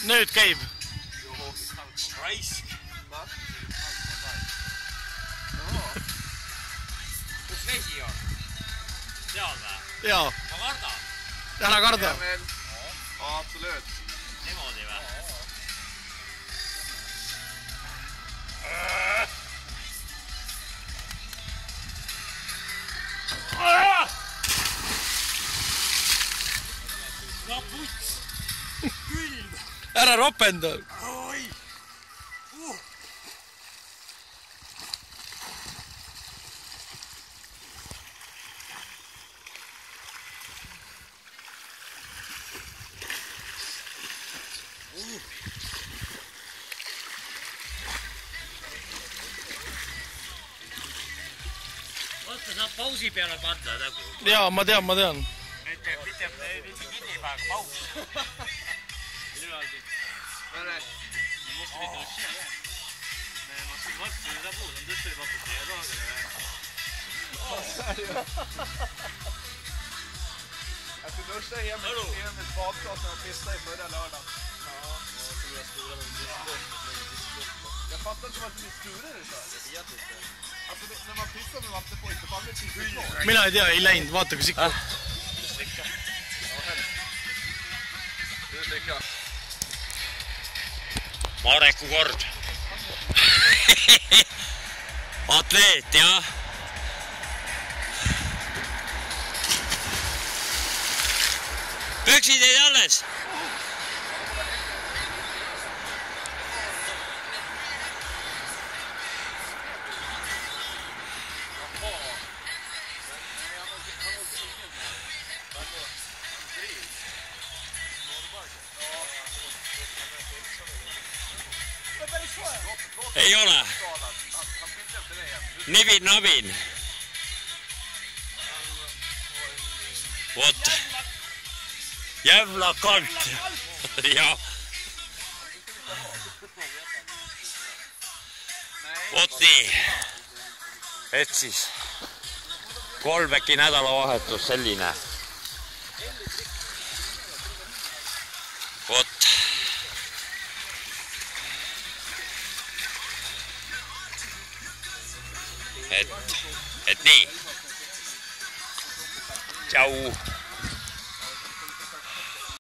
Nüüd käib. Raisk. Kus vesi on? Seal või? Jaa. Ma kardan. Ära karda. Absoluut. Niimoodi või? No puts! Külm! Ära ropenda! Oi! Vaata, saab pausi peale panna nagu. Jaa, ma tean. Mitte kinni panna, paus. Tere. Måste vi duscha? Nej, man ska vattna där på. De duschar ju bara på fredagar. Jag ska duscha hem med badplats när jag pissade i förra lördagen. Jag fattar inte varför ni skurar det så här. Jag vet inte. Alltså när man pissar med vatten på inte faller det inte klart. Mina ei tea, ei läinud, vaata kus ikka. Mareku kord. Atleet, jah. Püksid jäid alles. Ei ole. Nibin-nabin. Vot. Jävla kalt. Ja. Vot nii. Et siis Kolbeki nädalavahetus selline. Vot. Et nii. Tšau.